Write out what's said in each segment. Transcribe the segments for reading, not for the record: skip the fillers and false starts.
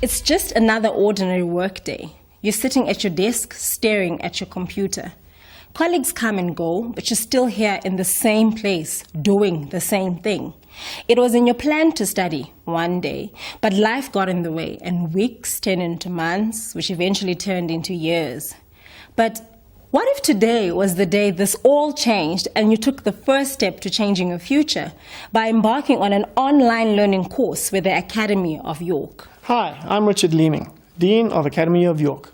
It's just another ordinary workday. You're sitting at your desk, staring at your computer. Colleagues come and go, but you're still here in the same place, doing the same thing. It was in your plan to study one day, but life got in the way, and weeks turned into months, which eventually turned into years. But what if today was the day this all changed and you took the first step to changing your future by embarking on an online learning course with the Academy of York? Hi, I'm Richard Leeming, Dean of Academy of York.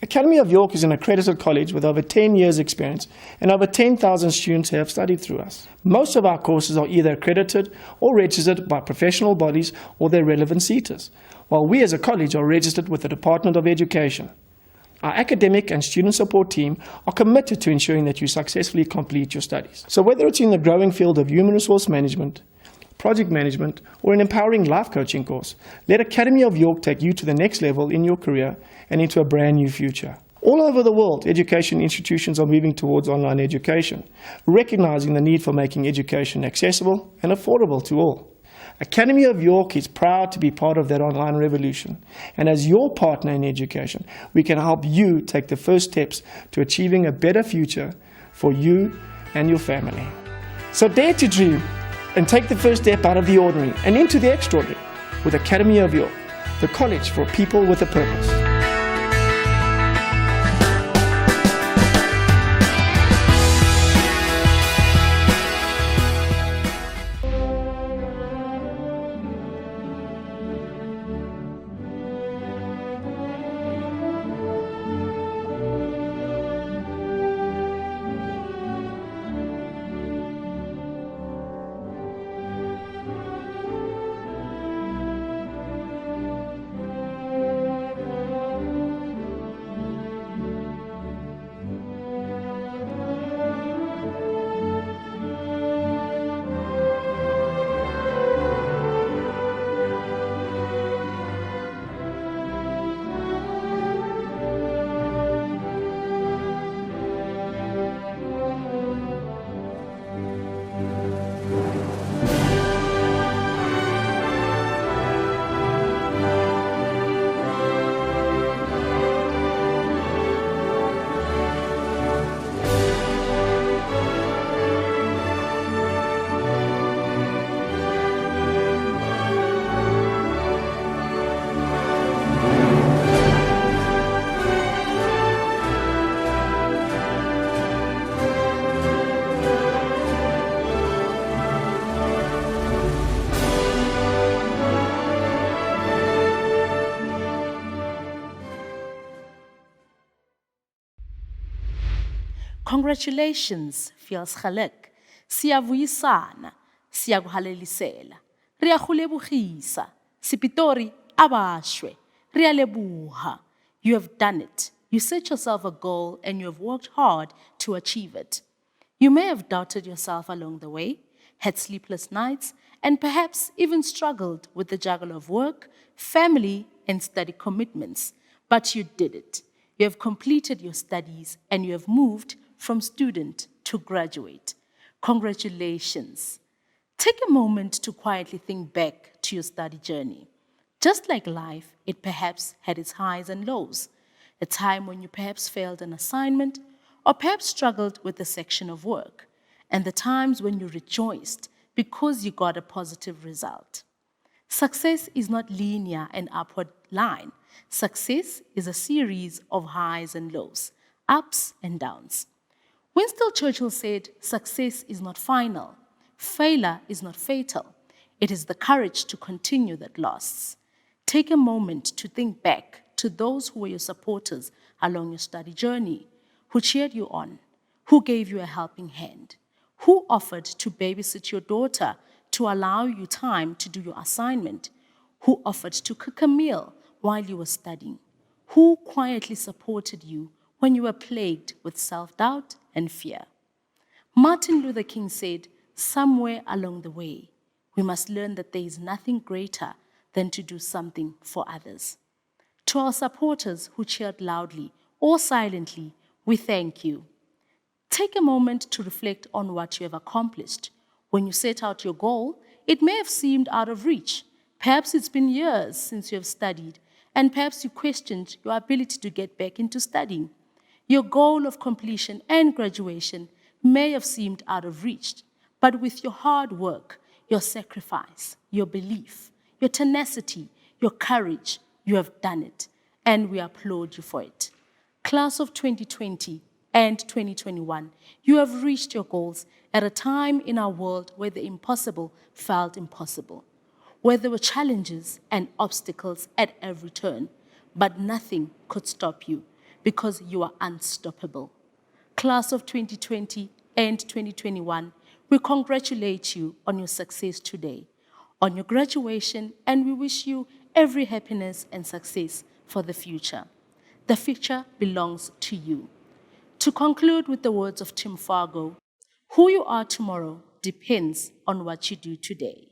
Academy of York is an accredited college with over 10 years experience and over 10,000 students who have studied through us. Most of our courses are either accredited or registered by professional bodies or their relevant CETAs, while we as a college are registered with the Department of Education. Our academic and student support team are committed to ensuring that you successfully complete your studies. So whether it's in the growing field of human resource management, project management, or an empowering life coaching course, let Academy of York take you to the next level in your career and into a brand new future. All over the world, education institutions are moving towards online education, recognizing the need for making education accessible and affordable to all. Academy of York is proud to be part of that online revolution, and as your partner in education, we can help you take the first steps to achieving a better future for you and your family. So dare to dream and take the first step out of the ordinary and into the extraordinary with Academy of York, the college for people with a purpose. Congratulations, feels geluk. Siyavuyisana, siyakuhalelisela. Riyakulebuchisa, sipitori abashwe. Riyalebuha. You have done it. You set yourself a goal and you have worked hard to achieve it. You may have doubted yourself along the way, had sleepless nights, and perhaps even struggled with the juggle of work, family, and study commitments. But you did it. You have completed your studies and you have moved from student to graduate. Congratulations. Take a moment to quietly think back to your study journey. Just like life, it perhaps had its highs and lows. A time when you perhaps failed an assignment or perhaps struggled with a section of work, and the times when you rejoiced because you got a positive result. Success is not linear and upward line. Success is a series of highs and lows, ups and downs. Winston Churchill said, success is not final. Failure is not fatal. It is the courage to continue that lasts. Take a moment to think back to those who were your supporters along your study journey, who cheered you on, who gave you a helping hand, who offered to babysit your daughter to allow you time to do your assignment, who offered to cook a meal while you were studying, who quietly supported you when you were plagued with self-doubt and fear. Martin Luther King said, somewhere along the way, we must learn that there is nothing greater than to do something for others. To our supporters who cheered loudly or silently, we thank you. Take a moment to reflect on what you have accomplished. When you set out your goal, it may have seemed out of reach. Perhaps it's been years since you have studied, and perhaps you questioned your ability to get back into studying. Your goal of completion and graduation may have seemed out of reach, but with your hard work, your sacrifice, your belief, your tenacity, your courage, you have done it, and we applaud you for it. Class of 2020 and 2021, you have reached your goals at a time in our world where the impossible felt impossible, where there were challenges and obstacles at every turn, but nothing could stop you because you are unstoppable. Class of 2020 and 2021, we congratulate you on your success today, on your graduation, and we wish you every happiness and success for the future. The future belongs to you. To conclude with the words of Tim Fargo, who you are tomorrow depends on what you do today.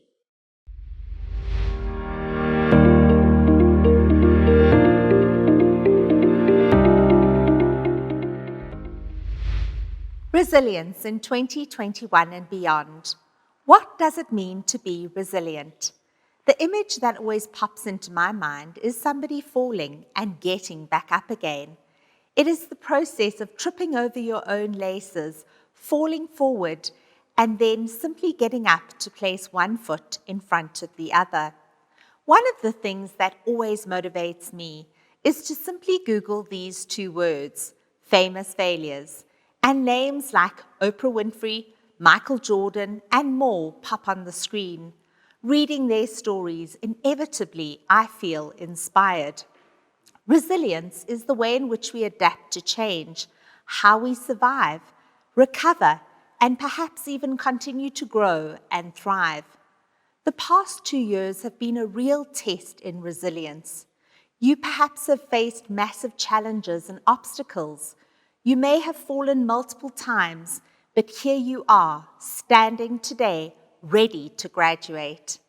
Resilience in 2021 and beyond. What does it mean to be resilient? The image that always pops into my mind is somebody falling and getting back up again. It is the process of tripping over your own laces, falling forward, and then simply getting up to place one foot in front of the other. One of the things that always motivates me is to simply Google these two words, famous failures, and names like Oprah Winfrey, Michael Jordan, and more pop on the screen. Reading their stories, inevitably, I feel inspired. Resilience is the way in which we adapt to change, how we survive, recover, and perhaps even continue to grow and thrive. The past 2 years have been a real test in resilience. You perhaps have faced massive challenges and obstacles. You may have fallen multiple times, but here you are, standing today, ready to graduate.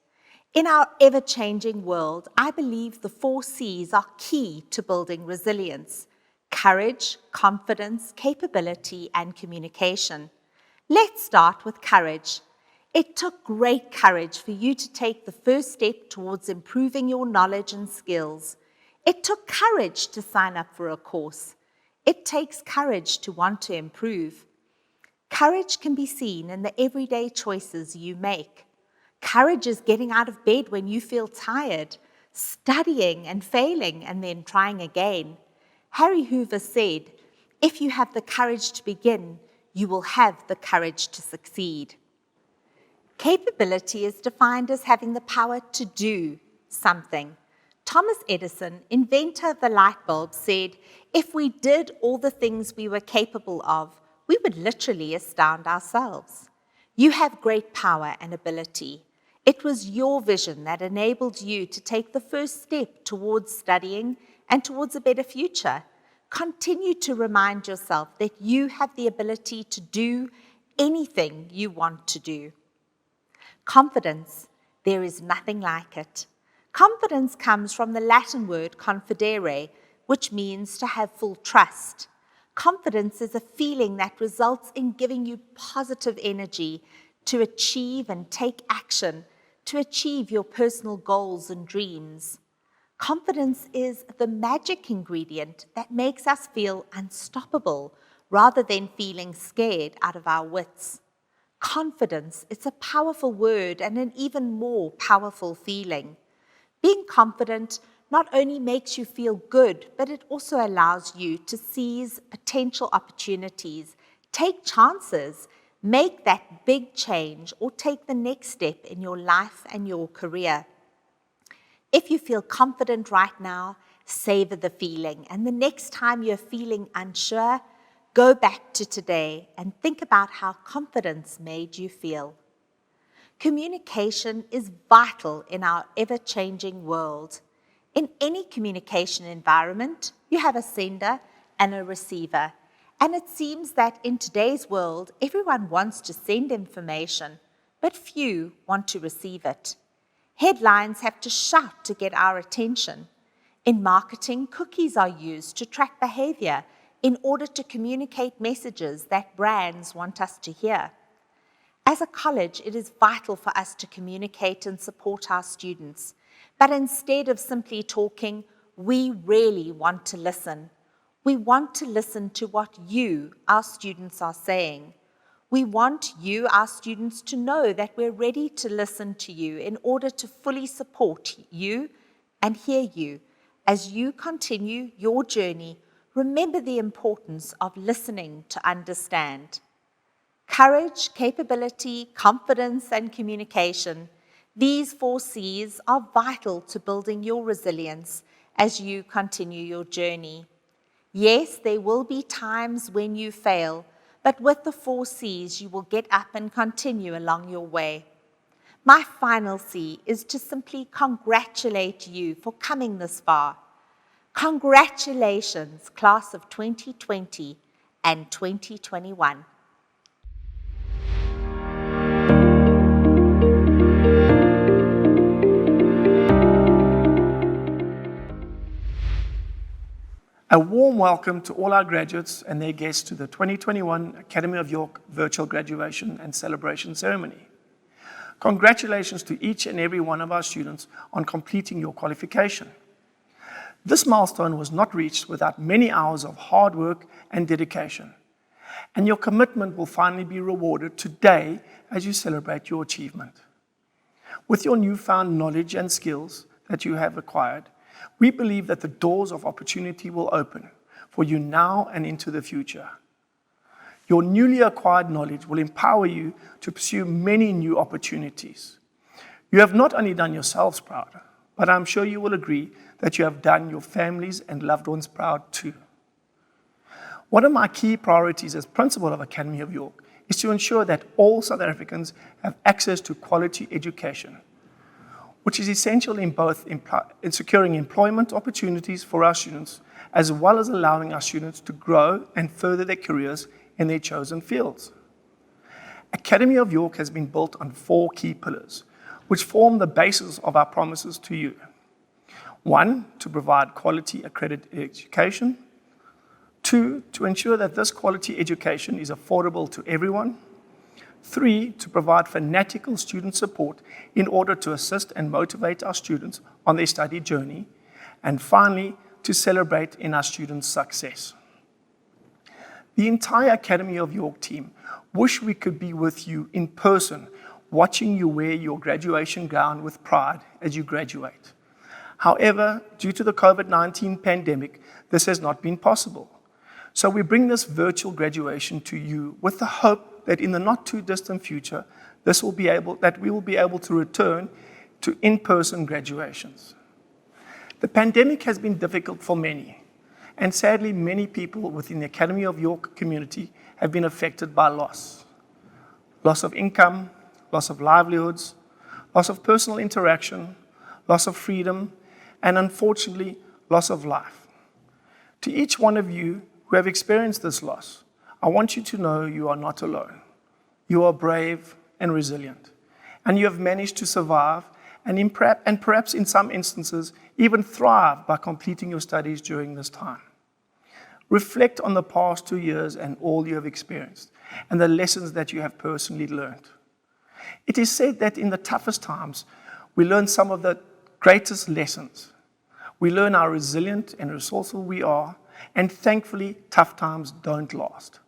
In our ever-changing world, I believe the 4 C's are key to building resilience: courage, confidence, capability, and communication. Let's start with courage. It took great courage for you to take the first step towards improving your knowledge and skills. It took courage to sign up for a course. It takes courage to want to improve. Courage can be seen in the everyday choices you make. Courage is getting out of bed when you feel tired, studying and failing and then trying again. Harry Hoover said, "If you have the courage to begin, you will have the courage to succeed." Capability is defined as having the power to do something. Thomas Edison, inventor of the light bulb, said, "If we did all the things we were capable of, we would literally astound ourselves." You have great power and ability. It was your vision that enabled you to take the first step towards studying and towards a better future. Continue to remind yourself that you have the ability to do anything you want to do. Confidence, there is nothing like it. Confidence comes from the Latin word confidere, which means to have full trust. Confidence is a feeling that results in giving you positive energy to achieve and take action, to achieve your personal goals and dreams. Confidence is the magic ingredient that makes us feel unstoppable rather than feeling scared out of our wits. Confidence, it's a powerful word and an even more powerful feeling. Being confident not only makes you feel good, but it also allows you to seize potential opportunities, take chances, make that big change, or take the next step in your life and your career. If you feel confident right now, savor the feeling. And the next time you're feeling unsure, go back to today and think about how confidence made you feel. Communication is vital in our ever-changing world. In any communication environment, you have a sender and a receiver. And it seems that in today's world, everyone wants to send information, but few want to receive it. Headlines have to shout to get our attention. In marketing, cookies are used to track behavior in order to communicate messages that brands want us to hear. As a college, it is vital for us to communicate and support our students. But instead of simply talking, we really want to listen. We want to listen to what you, our students, are saying. We want you, our students, to know that we're ready to listen to you in order to fully support you and hear you. As you continue your journey, remember the importance of listening to understand. Courage, capability, confidence, and communication. These 4 C's are vital to building your resilience as you continue your journey. Yes, there will be times when you fail, but with the 4 C's, you will get up and continue along your way. My final C is to simply congratulate you for coming this far. Congratulations, class of 2020 and 2021. A warm welcome to all our graduates and their guests to the 2021 Academy of York Virtual Graduation and Celebration Ceremony. Congratulations to each and every one of our students on completing your qualification. This milestone was not reached without many hours of hard work and dedication, and your commitment will finally be rewarded today as you celebrate your achievement. With your newfound knowledge and skills that you have acquired, we believe that the doors of opportunity will open for you now and into the future. Your newly acquired knowledge will empower you to pursue many new opportunities. You have not only done yourselves proud, but I'm sure you will agree that you have done your families and loved ones proud too. One of my key priorities as principal of Academy of York is to ensure that all South Africans have access to quality education, which is essential in both in securing employment opportunities for our students, as well as allowing our students to grow and further their careers in their chosen fields. Academy of York has been built on 4 key pillars, which form the basis of our promises to you. 1, to provide quality accredited education. 2, to ensure that this quality education is affordable to everyone. 3, to provide fanatical student support in order to assist and motivate our students on their study journey. And finally, to celebrate in our students' success. The entire Academy of York team wish we could be with you in person, watching you wear your graduation gown with pride as you graduate. However, due to the COVID-19 pandemic, this has not been possible. So we bring this virtual graduation to you with the hope that in the not too distant future, we will be able to return to in-person graduations. The pandemic has been difficult for many, and sadly, many people within the Academy of York community have been affected by loss. Loss of income, loss of livelihoods, loss of personal interaction, loss of freedom, and unfortunately, loss of life. To each one of you who have experienced this loss, I want you to know you are not alone. You are brave and resilient, and you have managed to survive and perhaps in some instances even thrive by completing your studies during this time. Reflect on the past 2 years and all you have experienced and the lessons that you have personally learned. It is said that in the toughest times, we learn some of the greatest lessons. We learn how resilient and resourceful we are, and thankfully, tough times don't last.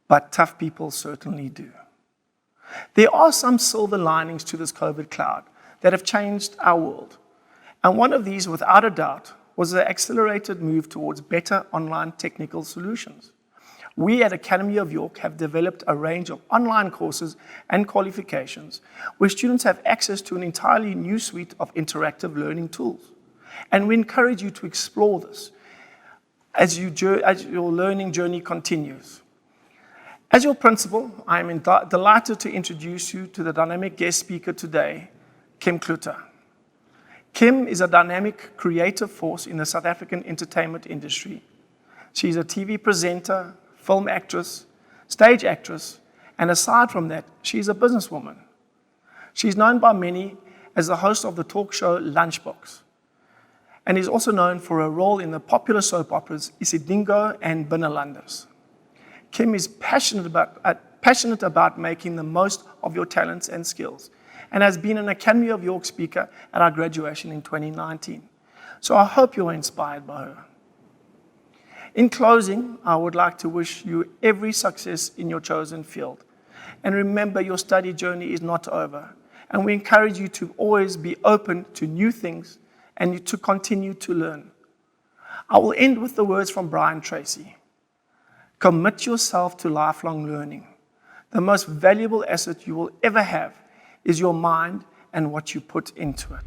But tough people certainly do. There are some silver linings to this COVID cloud that have changed our world. And one of these, without a doubt, was the accelerated move towards better online technical solutions. We at Academy of York have developed a range of online courses and qualifications where students have access to an entirely new suite of interactive learning tools. And we encourage you to explore this as your learning journey continues. As your principal, I am delighted to introduce you to the dynamic guest speaker today, Kim Kluter. Kim is a dynamic, creative force in the South African entertainment industry. She's a TV presenter, film actress, stage actress, and aside from that, she's a businesswoman. She's known by many as the host of the talk show Lunchbox, and is also known for her role in the popular soap operas Isidingo and Binnenlanders. Kim is passionate about making the most of your talents and skills, and has been an Academy of York speaker at our graduation in 2019. So I hope you're inspired by her. In closing, I would like to wish you every success in your chosen field. And remember, your study journey is not over. And we encourage you to always be open to new things and to continue to learn. I will end with the words from Brian Tracy. Commit yourself to lifelong learning. The most valuable asset you will ever have is your mind and what you put into it.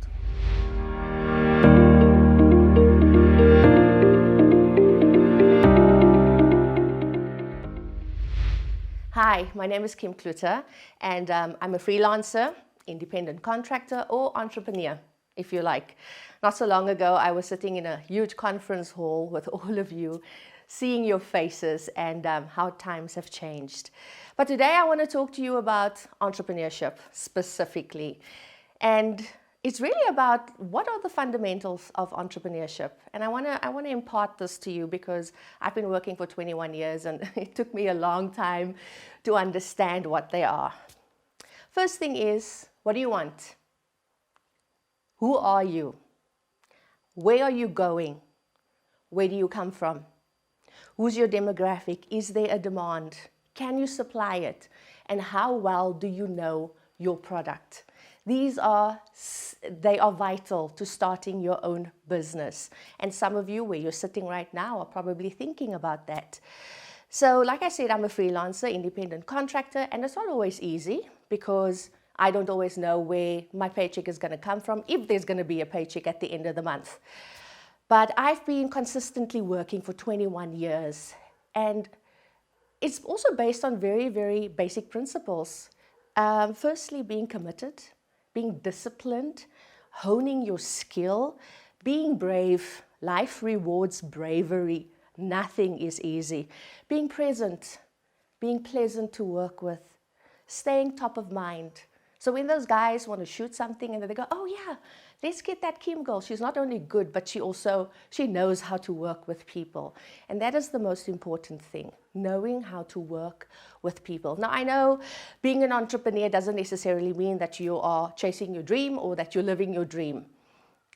Hi, my name is Kim Kluter, and I'm a freelancer, independent contractor, or entrepreneur, if you like. Not so long ago, I was sitting in a huge conference hall with all of you, seeing your faces and how times have changed. But today I want to talk to you about entrepreneurship specifically. And it's really about what are the fundamentals of entrepreneurship. And I want to impart this to you because I've been working for 21 years and it took me a long time to understand what they are. First thing is, what do you want? Who are you? Where are you going? Where do you come from? Who's your demographic? Is there a demand? Can you supply it? And how well do you know your product? They are vital to starting your own business. And some of you, where you're sitting right now, are probably thinking about that. So like I said, I'm a freelancer, independent contractor, and it's not always easy because I don't always know where my paycheck is going to come from, if there's going to be a paycheck at the end of the month. But I've been consistently working for 21 years, and it's also based on very, very basic principles. Firstly, being committed, being disciplined, honing your skill, being brave. Life rewards bravery. Nothing is easy. Being present, being pleasant to work with, staying top of mind. So when those guys want to shoot something and they go, oh yeah, let's get that Kim girl. She's not only good, but she knows how to work with people. And that is the most important thing, knowing how to work with people. Now, I know being an entrepreneur doesn't necessarily mean that you are chasing your dream or that you're living your dream.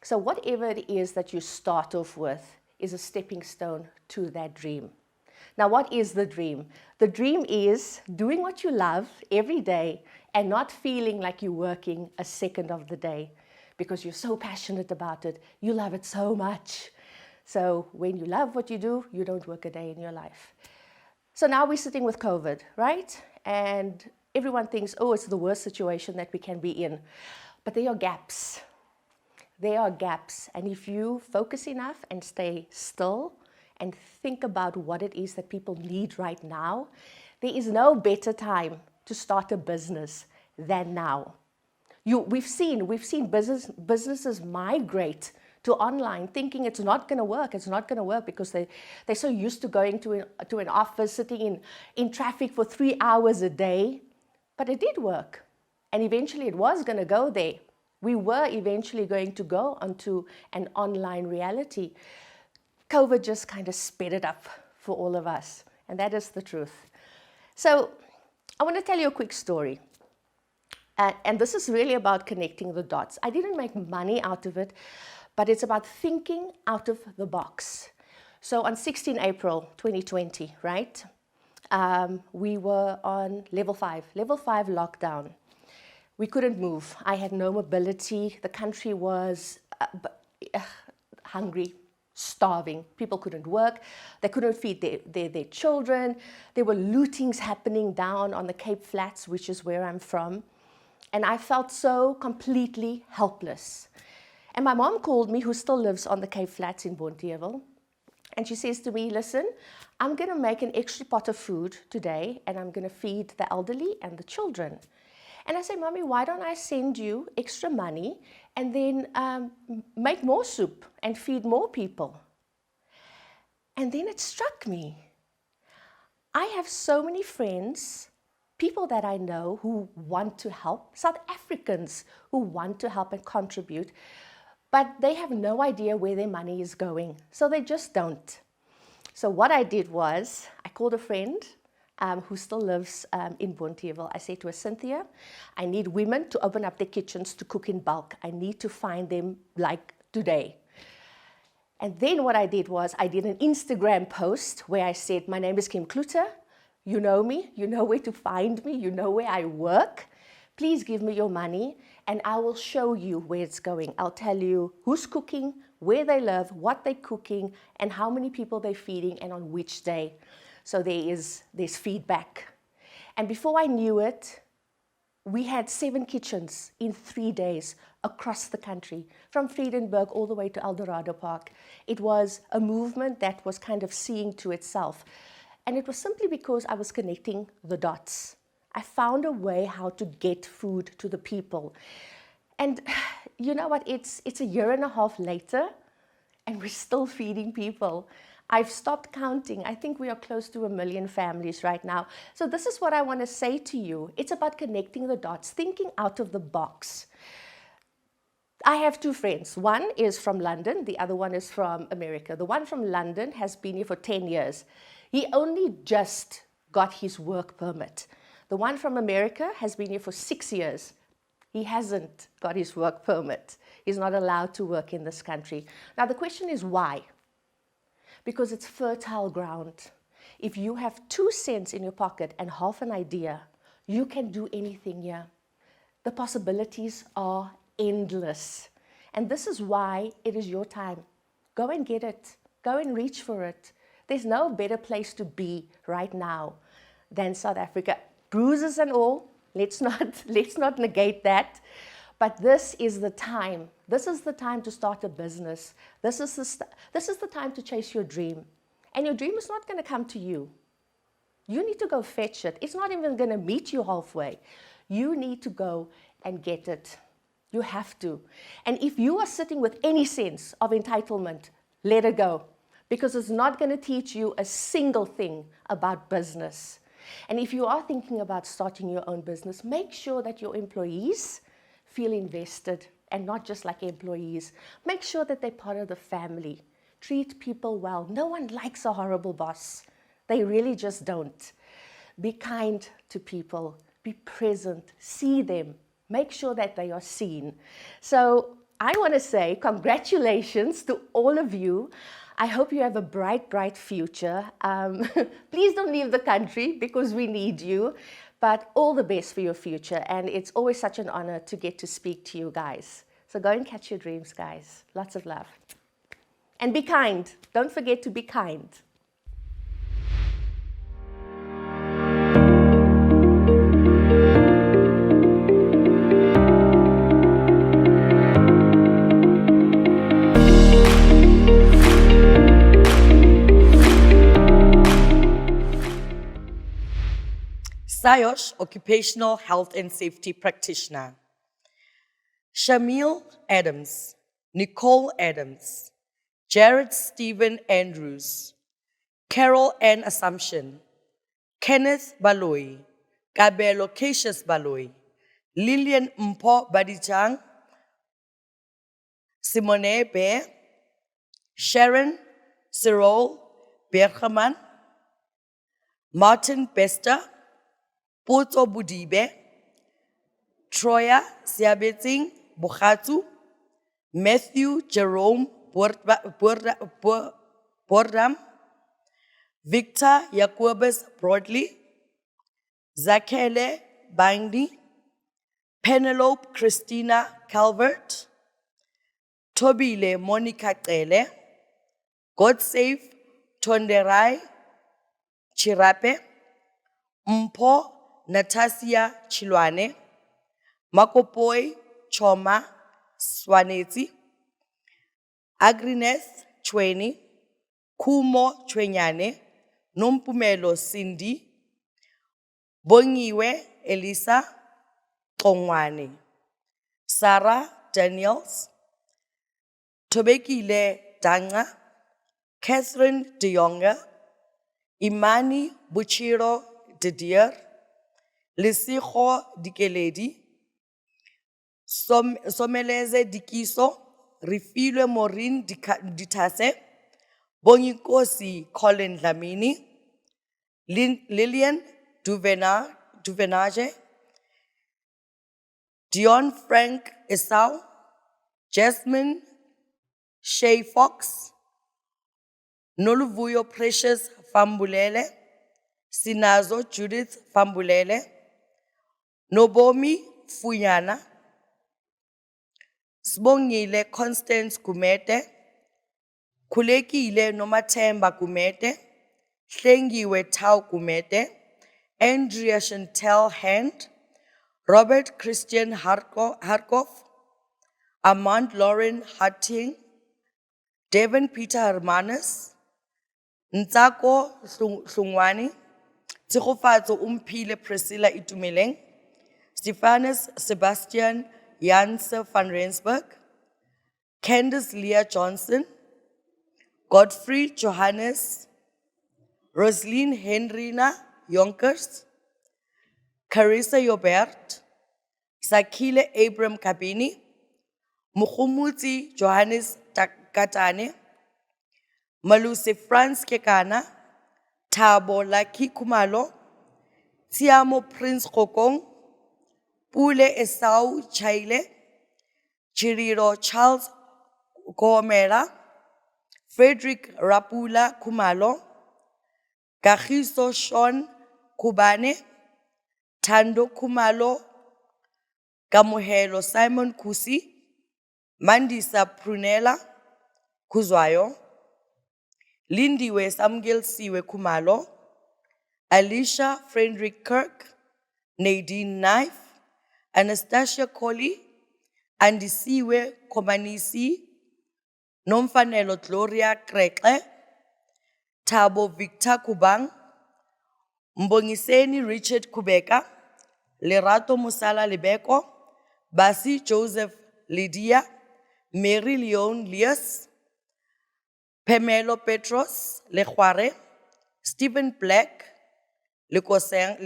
So whatever it is that you start off with is a stepping stone to that dream. Now, what is the dream? The dream is doing what you love every day and not feeling like you're working a second of the day because you're so passionate about it. You love it so much. So when you love what you do, you don't work a day in your life. So now we're sitting with COVID, right? And everyone thinks, oh, it's the worst situation that we can be in. But there are gaps. There are gaps. And if you focus enough and stay still and think about what it is that people need right now, there is no better time to start a business than now. We've seen businesses migrate to online thinking it's not going to work. It's not going to work because they're so used to going to an office, sitting in traffic for 3 hours a day. But it did work. And eventually it was going to go there. We were eventually going to go onto an online reality. COVID just kind of sped it up for all of us. And that is the truth. So I want to tell you a quick story. And this is really about connecting the dots. I didn't make money out of it, but it's about thinking out of the box. So on 16 April 2020, right, we were on level 5 lockdown. We couldn't move. I had no mobility. The country was hungry, starving. People couldn't work. They couldn't feed their children. There were lootings happening down on the Cape Flats, which is where I'm from. And I felt so completely helpless. And my mom called me, who still lives on the Cape Flats in Bonteheuwel. And she says to me, listen, I'm going to make an extra pot of food today, and I'm going to feed the elderly and the children. And I say, Mommy, why don't I send you extra money and then make more soup and feed more people? And then it struck me. I have so many friends, people that I know who want to help, South Africans who want to help and contribute, but they have no idea where their money is going. So they just don't. So what I did was, I called a friend who still lives in Bonteheuwel. I said to her, Cynthia, I need women to open up their kitchens to cook in bulk. I need to find them like today. And then what I did was I did an Instagram post where I said, my name is Kim Kluter. You know me. You know where to find me. You know where I work. Please give me your money and I will show you where it's going. I'll tell you who's cooking, where they live, what they're cooking, and how many people they're feeding and on which day. So there's feedback. And before I knew it, we had 7 kitchens in 3 days across the country, from Friedenberg all the way to Eldorado Park. It was a movement that was kind of seeing to itself. And it was simply because I was connecting the dots. I found a way how to get food to the people. And you know what, it's a year and a half later, and we're still feeding people. I've stopped counting. I think we are close to 1 million families right now. So this is what I want to say to you. It's about connecting the dots, thinking out of the box. I have 2 friends. One is from London, the other one is from America. The one from London has been here for 10 years. He only just got his work permit. The one from America has been here for 6 years. He hasn't got his work permit. He's not allowed to work in this country. Now the question is why? Because it's fertile ground. If you have 2 cents in your pocket and half an idea, you can do anything here. The possibilities are endless. And this is why it is your time. Go and get it. Go and reach for it. There's no better place to be right now than South Africa. Bruises and all, let's not negate that. But this is the time. This is the time to start a business. This is the time to chase your dream. And your dream is not going to come to you. You need to go fetch it. It's not even going to meet you halfway. You need to go and get it. You have to. And if you are sitting with any sense of entitlement, let it go. Because it's not going to teach you a single thing about business. And if you are thinking about starting your own business, make sure that your employees feel invested and not just like employees. Make sure that they're part of the family. Treat people well. No one likes a horrible boss. They really just don't. Be kind to people. Be present. See them. Make sure that they are seen. So I want to say congratulations to all of you. I hope you have a bright, bright future. Please don't leave the country because we need you. But all the best for your future. And it's always such an honor to get to speak to you guys. So go and catch your dreams, guys. Lots of love. And be kind. Don't forget to be kind. Saiosh, Occupational Health and Safety Practitioner. Shamil Adams, Nicole Adams, Jared Stephen Andrews, Carol Ann Assumption, Kenneth Baloy, Kabelo Cassius Baloy, Lillian Mpo Badijang, Simone Bear, Sharon Cyril Bergerman, Martin Bester, Potso Budibe, Troya Siabetsing Bukatu, Matthew Jerome Bordam, Victor Jacobus Broadley, Zakele Bindi, Penelope Christina Calvert, Tobile Monica Tele, God Save Tonderai Chirape, Mpo Natasia Chilwane, Makopoi Choma Swaneti, Agrineth Chweni, Kumo Chwenyane, Numpumelo Cindy, Bongiwe Elisa Kongwane, Sarah Daniels, Tobekile Danga, Catherine De Jonge, Imani Buchiro Didier, Lesigo Dikeledi, Someleze Dikiso, Rifilwe Maureen Ditase, Bongikosi Colin Lamini, Lillian Duvenage, Dion Frank Esau, Jasmine Shay Fox, Noluvuyo Precious Fambulele, Sinazo Judith Fambulele, Nobomi Fuyana, Sbongile Constance Kumete, Kulekile Nomatemba Kumete, Hlengiwe Tau Kumete, Andrea Chantel Hand, Robert Christian Harkov, Armand Lauren Hutting, Devon Peter Hermanus, Ntsako Hlungwani, Tsegofatso Umphile Priscilla Itumeleng, Stephanus Sebastian Janse van Rensburg, Candice Leah Johnson, Godfrey Johannes, Rosaline Henrina Yonkers, Carissa Jobert, Sakile Abram Kabini, Mukhumuti Johannes Katane, Maluse Franz Kekana, Thabo Laki Kumalo, Tiamo Prince Kokong, Pule Esau Chaile, Chiriro Charles Komera, Frederick Rapula Kumalo, Kagiso Sean Kubane, Tando Kumalo, Kamuhelo Simon Kusi, Mandisa Prunella Kuzwayo, Lindiwe Samgil Siwe Kumalo, Alicia Frederick Kirk, Nadine Knife, Anastasia Colley, Andisiwe Komanisi, Nomfanelo Gloria Krekle, Thabo Victor Kubang, Mbongiseni Richard Kubeka, Lerato Musala Lebeko, Basi Joseph Lydia, Mary Leon Lias, Pamelo Petros Lechware, Stephen Black, Lukesang,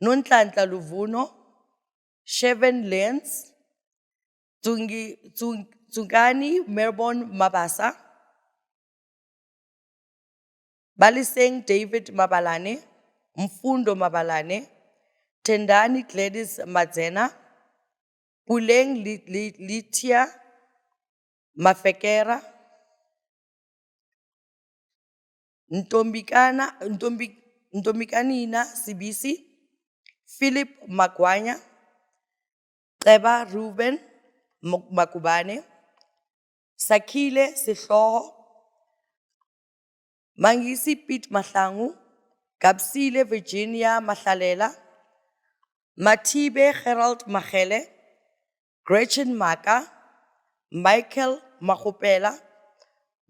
Nontlantla Luvuno, Sheven Lenz, Tsungani Merbon Mabasa, Baliseng David Mabalane, Mfundo Mabalane, Tendani Gladys Madzena, Puleng Litia Mafekera, Ntombikanina Sibisi, Philip Magwanya, Treba Ruben Makubane, Sakile Sihloho, Mangisi Pete Mahlangu, Gabsile Virginia Mahlalela, Matibe Gerald Magele, Gretchen Maka, Michael Mahopela,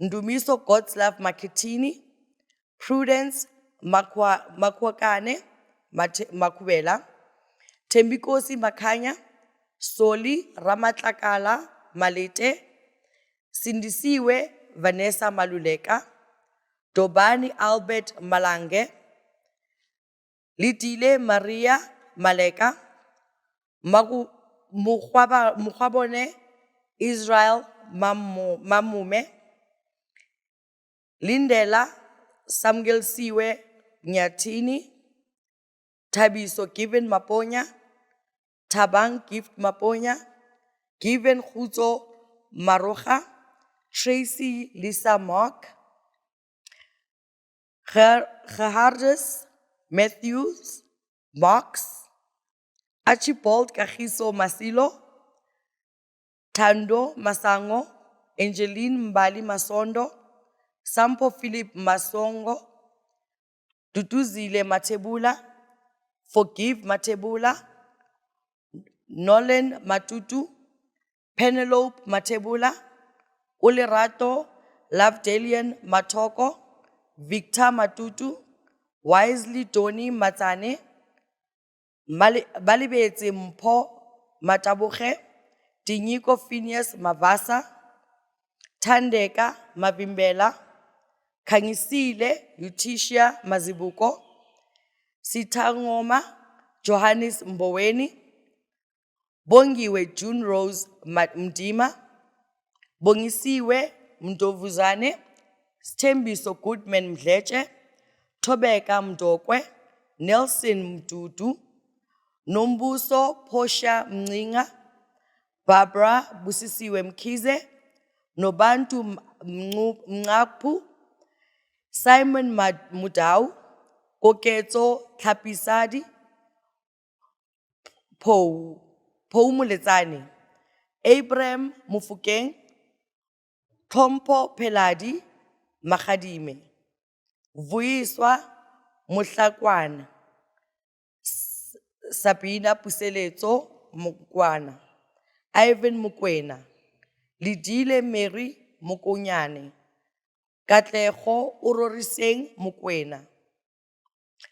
Ndumiso Godslove Makitini, Prudence Makwakane Makubela, Tembikosi Makanya, Soli Ramatlakala Malete, Sindisiwe Vanessa Maluleka, Dobani Albert Malange, Lidile Maria Maleka, Mukhwabone Israel Mamume, Lindela Samgel Siwe Nyatini, Tabiso Given Maponya, Tabang Gift Maponya, Given Huzo Maroja, Tracy Lisa Mark, Gerhardus Matthews Marks, Archibald Kagiso Masilo, Tando Masango, Angeline Mbali Masondo, Sampo Philip Masongo, Duduzile Matebula, Forgive Matebula, Nolan Matutu, Penelope Matebula, Ulerato Lovedalian Matoko, Victor Matutu, Wisely Tony Matane, Balibetse Mpo Matabuche, Tinyiko Phineas Mavasa, Tandeka Mavimbela, Kangisile Letitia Mazibuko, Sitangoma Johannes Mboweni, Bongiwe June Rose Mdima, Bongisiwe Mdovuzane, Stembiso Goodman Mdleche, Tobeka Mdokwe, Nelson Mdudu, Nombuso Posha Mninga, Barbara Busisiwe Mkize, Nobantu Mngaphu, Simon Mudau, Koketso Tlapisadi, Pou Muletsane, Abraham Mufukeng, Tompo Peladi, Makadime, Vuiswa Mutlakwana, Sabina Puseletso Mukwana, Ivan Mukwena, Lidile Mary Mukonyane, Katlego Uroriseng Mukwena,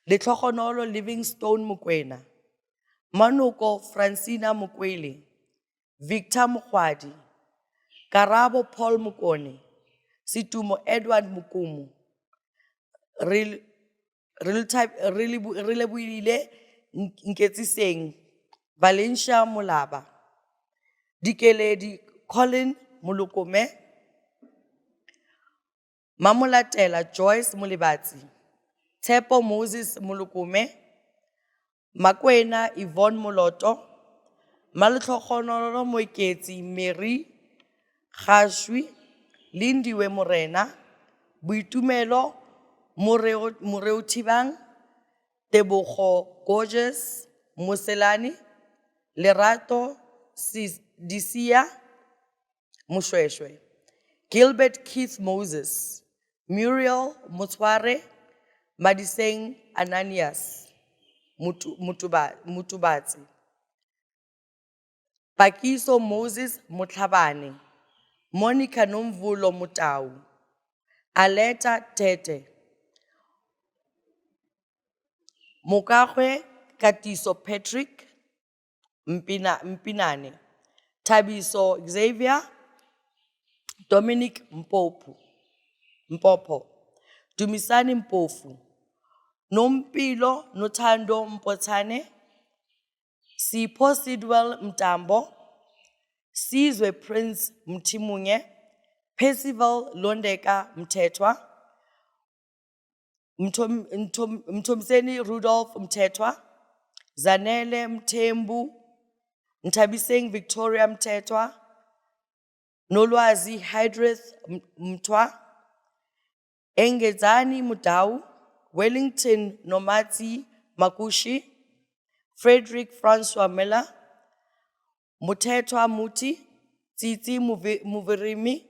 Letlhogonolo Livingstone Mukwena, Manuko Francina Mukwele, Victor Mukwadi, Karabo Paul Mukone, Situmo Edward Mukumu, Rilebuile Nketsiseng, Valencia Mulaba, Dikeledi Colin Mulukome, Mamulatela Joyce Mulibati, Tepo Moses Mulukume, Makwena Yvonne Moloto, Maltlhogonolo Moeketsi Mary Khashwi, Lindiwe Morena, Buitumelo Moreo Tibang, Tebogo Gorgeous Muselani, Lerato Disia Mushweshwe, Gilbert Keith Moses, Muriel Mutware, Madiseng Ananias Mutubatsi, Pakiso Moses Mutlabane, Monica Nomvulo Mutau, Aleta Tete, Mokahwe Katiso Patrick Mpinane, Tabiso Xavier, Dominic Mpopo, Dumisani Mpofu, Nompilo Notando Mpotane, Sipho Sidwell Mtambo, Sizwe Prince Mtimunye, Percival Londeka Mtetwa, Mtomseni Rudolph Mtetwa, Zanele Mtembu, Ntabiseng Victoria Mtetwa, Nolwazi Hydreth Mtwa, Engezani Mudau, Wellington Nomati Makushi, Frederick Francois Miller, Mutetwa Muti, Titi Muvirimi,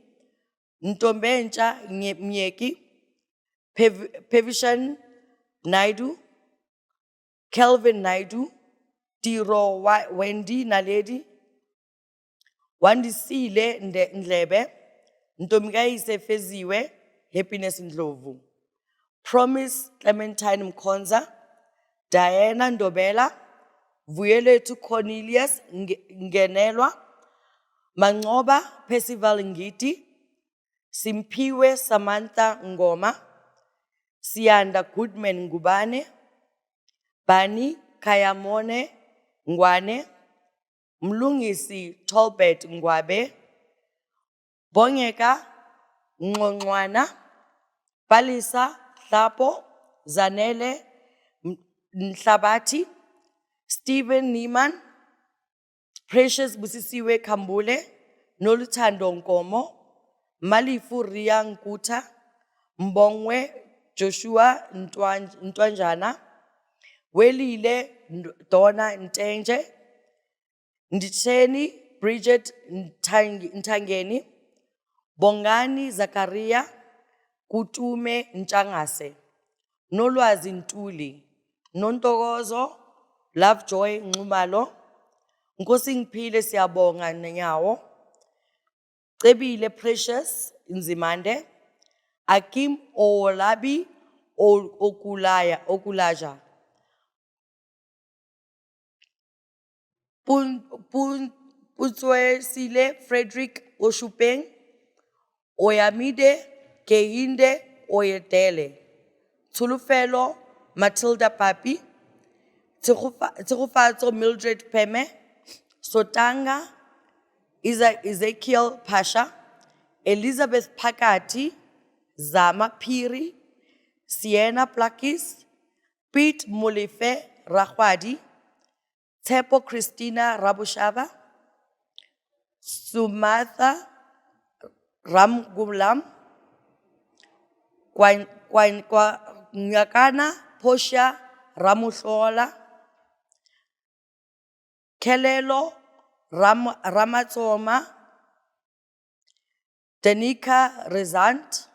Ntombencha Mnyeki, Pevishan Naidu, Kelvin Naidu, Tiro Wendy Naledi, Wandisile Ndlebe, Ntomgaise Feziwe, Happiness Ndlovu, Promise Clementine Mkonza, Diana Ndobela, Vuyeletu Cornelius Ngenelwa, Mangoba Percival Ngiti, Simpiwe Samantha Ngoma, Sianda Goodman Ngubane, Bani Kayamone Ngwane, Mlungisi Tolbert Ngwabe, Bongeka Ngongwana, Palisa Thapo, Zanele Nhlabati, Stephen Nieman, Precious Busisiwe Kambule, Noluthando Nkomo, Malifu Ria Nkuta, Mbongwe Joshua Ntwanjana, Welile Donna Ntenje, Nditsheni Bridget Ntangeni, Bongani Zakaria, Kutume Ntshangase, Nolwazi Ntuli, Nontokozo, Lovejoy Nxumalo, Nkosingphile Siyabonga Nyawo, Cebile Precious Nzimande, Akim Owolabi Okulaja, Putswesile Frederick Oshupeng, Oyamide Keinde Oyedele, Tulufelo Matilda Papi, Tsurufatso Mildred Peme, Sotanga Ezekiel Pasha, Elizabeth Pakati, Zama Piri, Sienna Plakis, Pete Mulife Rahwadi, Tepo Christina Rabushava, Sumatha Ramgulam, Nyakana Posha Ramuhlola, Kelelo Ramatsoma, Danica Rezant,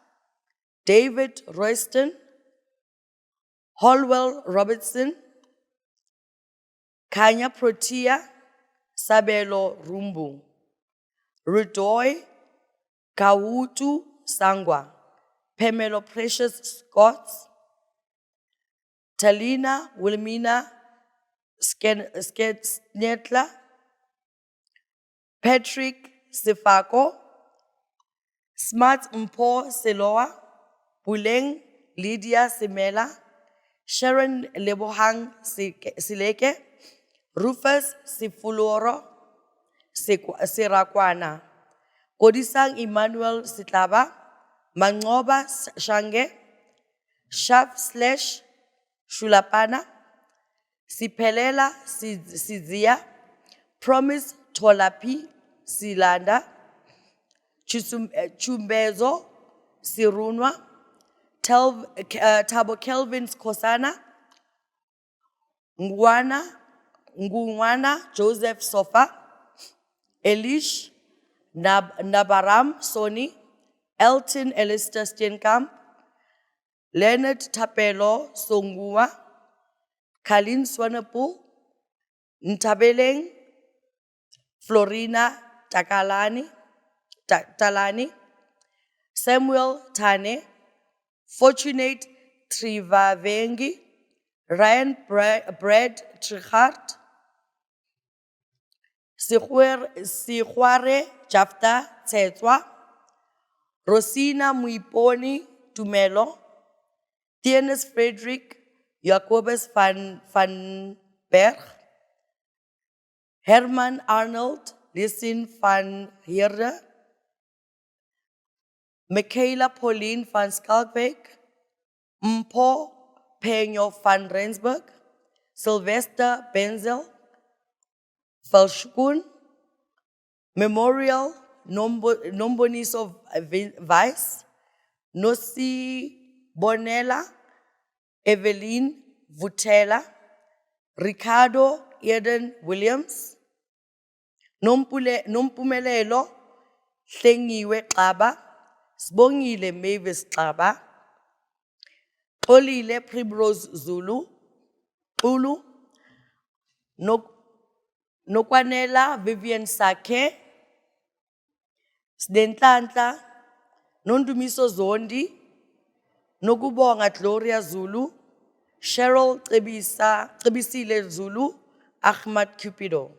David Royston, Holwell Robertson, Kanya Protea, Sabelo Rumbu, Rudoy Kawutu Sangwa, Pamelo Precious Scott, Talina Wilmina Sketsnetla, Patrick Sifako, Smart Mpo Seloa, Buleng Lydia Simela, Sharon Lebohang Sileke, Rufus Sifuloro Sirakwana, Kodisang Emmanuel Sitlaba, Mangoba Shange, Shaf/ Shulapana, Sipelela Sizia, Promise Tolapi Silanda, Chumbezo Sirunwa, Tabo Kelvin Kosana, Ngwana Joseph Sofa, Elish Nabaram Soni, Elton Elister Steenkamp, Leonard Tapelo Songua, Kalin Swanapu, Ntabeleng, Florina Talani, Samuel Tane, Fortunate Trivavengi, Ryan Brad Trichart, Sihuare Jafta Tsetwa, Rosina Muiponi Tumelo, Tienes Frederick Jacobus van Berg, Herman Arnold Lissin van Heerde, Michaela Pauline van Skalkbeek, Mpo Peño van Rensburg, Sylvester Benzel, Velshkun, Memorial Nomboniso Vice, Nosi Bonella, Evelyn Vutela, Ricardo Eden Williams, Nompumelelo Hlengiwe Xaba, Sbongile Mavis Xaba, Xolile Primrose Zulu, Ulu, Nokwanela Vivian Sake, Sdentlantla, Nondumiso Zondi, Nokubonga Gloria Zulu, Cheryl Trebisile Zulu, Ahmad Cupido.